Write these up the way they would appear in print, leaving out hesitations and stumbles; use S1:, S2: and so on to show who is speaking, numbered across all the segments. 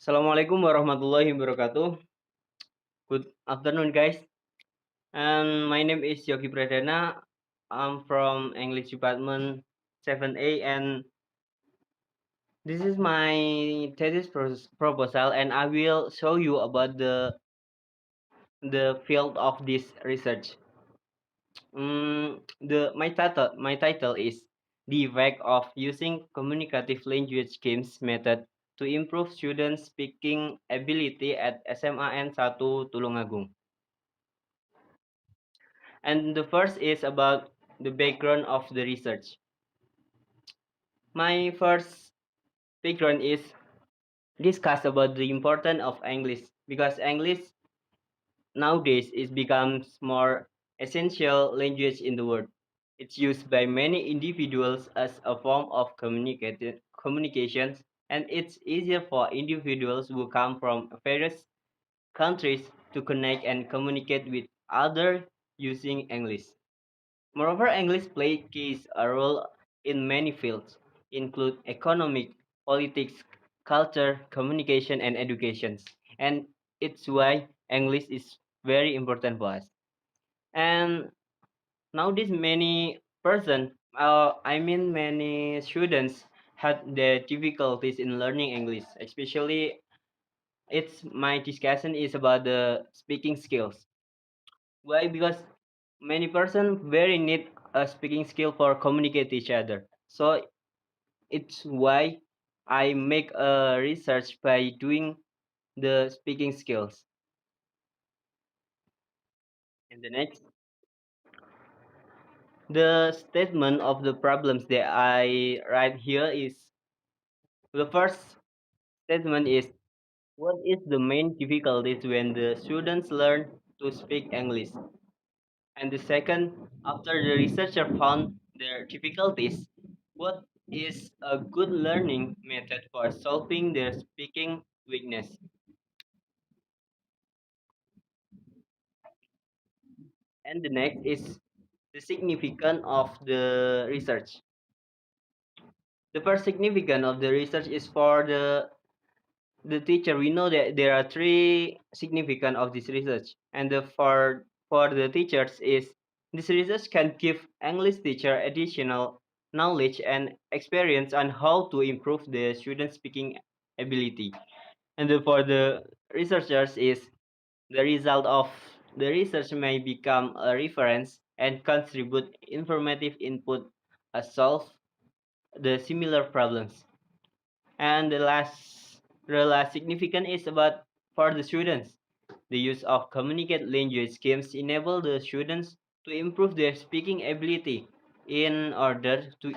S1: Assalamualaikum warahmatullahi wabarakatuh. Good afternoon, guys. And my name is Yogi Pradana. I'm from English Department 7A, and this is my thesis proposal, and I will show you about the field of this research. My title is the effect of using communicative language games method to improve students' speaking ability at SMAN 1 Tulungagung. And the first is about the background of the research. My first background is discuss about the importance of English because English nowadays is becomes more essential language in the world. It's used by many individuals as a form of communications, and it's easier for individuals who come from various countries to connect and communicate with others using English. Moreover, English plays a role in many fields, include economic, politics, culture, communication, and education. And it's why English is very important for us. And nowadays, many students had their difficulties in learning English. Especially, it's my discussion is about the speaking skills. Why? Because many person very need a speaking skill for communicate each other. So it's why I make a research by doing the speaking skills. And the next, the statement of the problems that I write here is the first statement is what is the main difficulties when the students learn to speak English? And the second, after the researcher found their difficulties, what is a good learning method for solving their speaking weakness? And the next is the significance of the research. The first significance of the research is for the teacher. We know that there are three significant of this research, and for the teachers is this research can give English teacher additional knowledge and experience on how to improve the student speaking ability. And for the researchers is the result of the research may become a reference and contribute informative input as solve the similar problems. And the last significant is about for the students. The use of communicate language schemes enable the students to improve their speaking ability in order to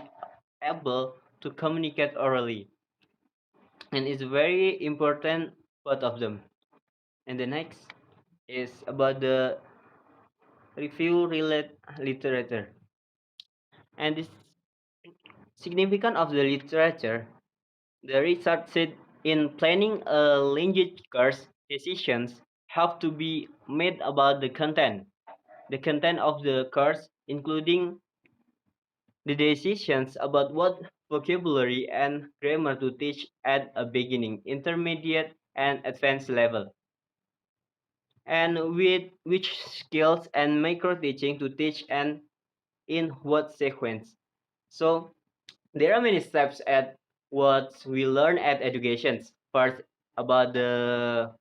S1: able to communicate orally. And it's very important part of them. And the next is about the review relate literature. And this significance of the literature. The research said in planning a language course, decisions have to be made about the content of the course, including the decisions about what vocabulary and grammar to teach at a beginning, intermediate, and advanced level, and with which skills and micro teaching to teach and in what sequence. So there are many steps at what we learn at educations. First, about the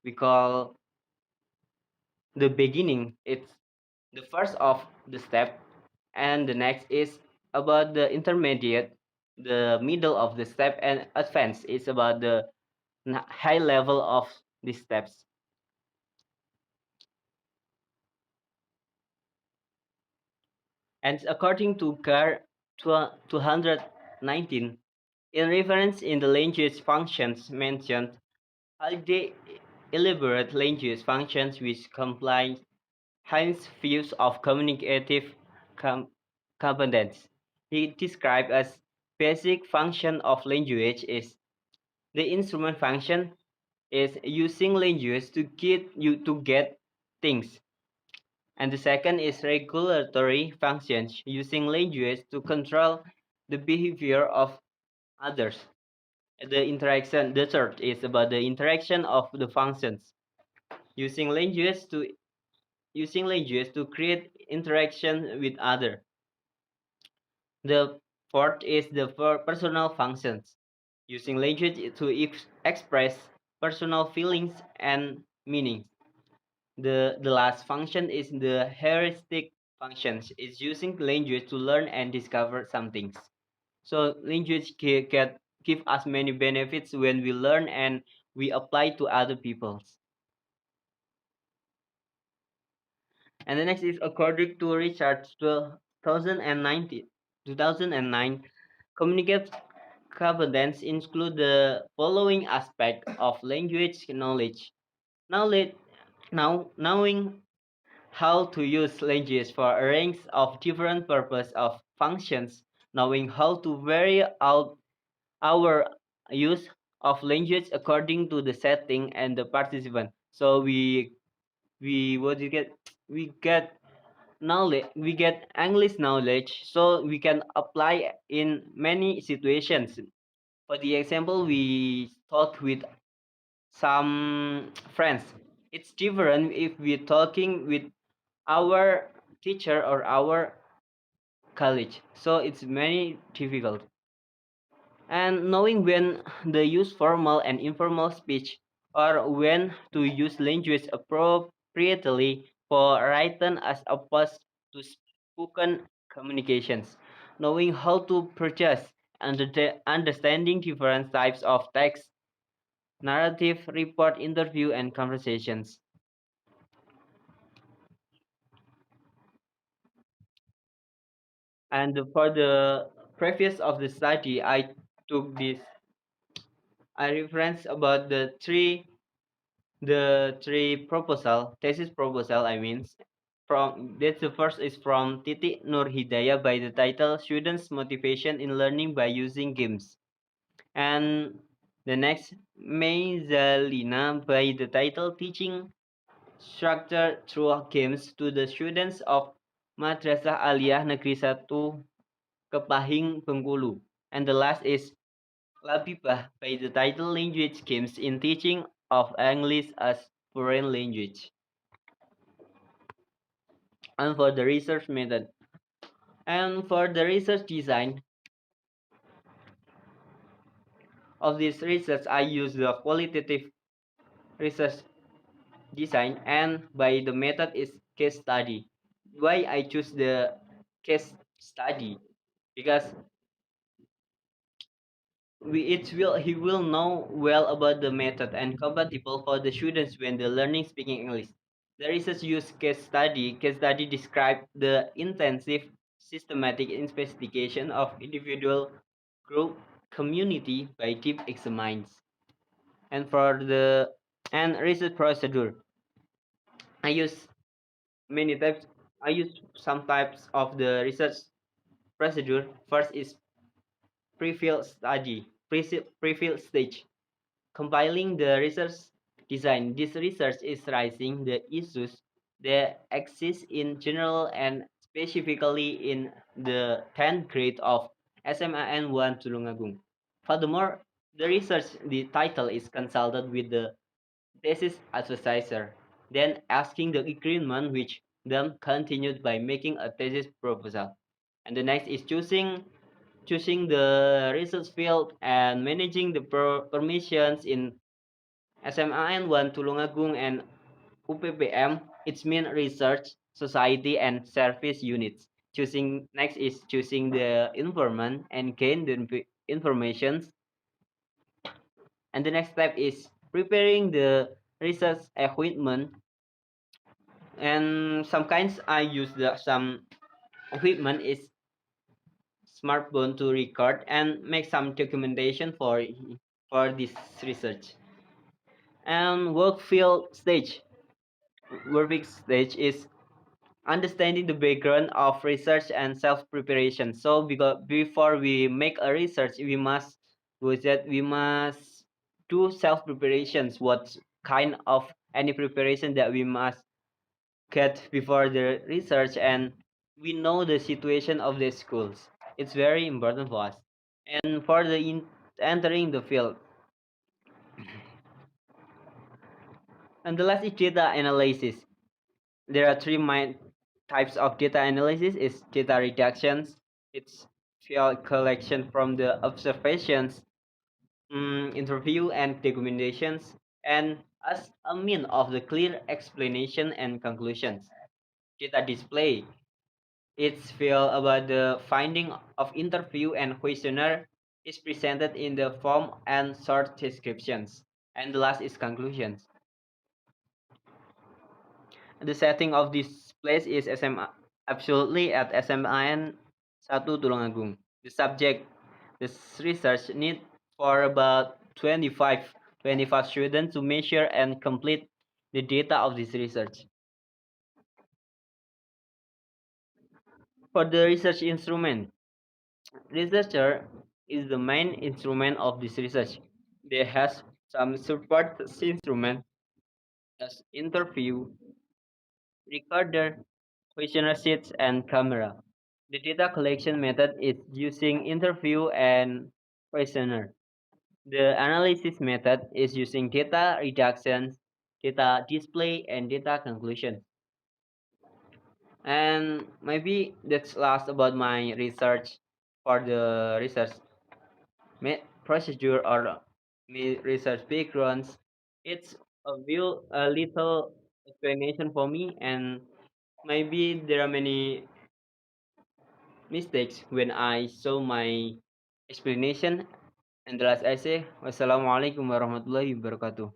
S1: we call the beginning. It's the first of the step, and the next is about the intermediate, the middle of the step, and advanced is about the high level of these steps. And according to CAR 219, in reference in the language functions mentioned, holiday elaborate language functions which comply Heinz views of communicative competence. He described as basic function of language is the instrument function is using language to get things. And the second is regulatory functions using language to control the behavior of others. The third is about the interaction of the functions, using language to create interaction with other. The fourth is the personal functions, using language to express personal feelings and meanings. The last function is the heuristic functions, is using language to learn and discover some things. So language can give us many benefits when we learn and we apply to other people's. And the next is according to Richard 2009, communicate competence include the following aspect of language knowledge. Knowledge knowing how to use language for a range of different purpose of functions, knowing how to vary out our use of language according to the setting and the participant. So we what you get we get knowledge, we get English knowledge, so we can apply in many situations. For the example, we talk with some friends. It's different if we're talking with our teacher or our college. So it's very difficult. And knowing when to use formal and informal speech or when to use language appropriately for written as opposed to spoken communications. Knowing how to purchase and understanding different types of text, narrative, report, interview, and conversations. And for the preface of the study, took this, I reference about the three proposal, thesis proposal, I mean, from that's the first is from Titi Nur Hidayah by the title Students Motivation in Learning by Using Games. And the next May Zalina by the title Teaching Structure Through Games to the Students of Madrasah Aliyah Negeri 1 Kepahing Bengkulu. And the last is Labibah by the title Language Games in Teaching of English as Foreign Language. And for the research method. And for the research design of this research, I use the qualitative research design, and by the method is case study. Why I choose the case study? Because he will know well about the method and compatible for the students when they're learning speaking English. The research use case study. Case study describe the intensive systematic investigation of individual, group, community by deep examines. And for the and research procedure, I use many types. I use some types of the research procedure. First is pre-field study, pre-field stage. Compiling the research design. This research is raising the issues that exist in general and specifically in the 10th grade of SMAN 1 Tulungagung. Furthermore, the title is consulted with the thesis advisor, then asking the agreement which then continued by making a thesis proposal. And the next is choosing the research field and managing the permissions in SMAN 1 Tulungagung and UPPM. It's mean research, society, and service units. Choosing the informant and gain the informations. And the next step is preparing the research equipment. And some kinds I use some equipment is smartphone to record and make some documentation for this research. And work stage is understanding the background of research and self preparation. So because before we make a research, we must do self preparations. What kind of any preparation that we must get before the research, and we know the situation of the schools. It's very important for us. And for the entering the field. And the last is data analysis. There are three main types of data analysis: is data reductions, it's field collection from the observations, interview and documentations, and as a mean of the clear explanation and conclusions. Data display, it's field about the finding of interview and questionnaire is presented in the form and short descriptions. And the last is conclusions. The setting of this place is SMA, absolutely at SMAN 1 Tulungagung. The subject, this research need for about 25 students to measure and complete the data of this research. For the research instrument, researcher is the main instrument of this research. They has some support instrument as interview, recorder, questionnaire sheets, and camera. The data collection method is using interview and questionnaire. The analysis method is using data reductions, data display, and data conclusion. And maybe that's last about my research for the research procedure or my research backgrounds. It's a little explanation for me, and maybe there are many mistakes when I saw my explanation. And the last I say, wassalamualaikum warahmatullahi wabarakatuh.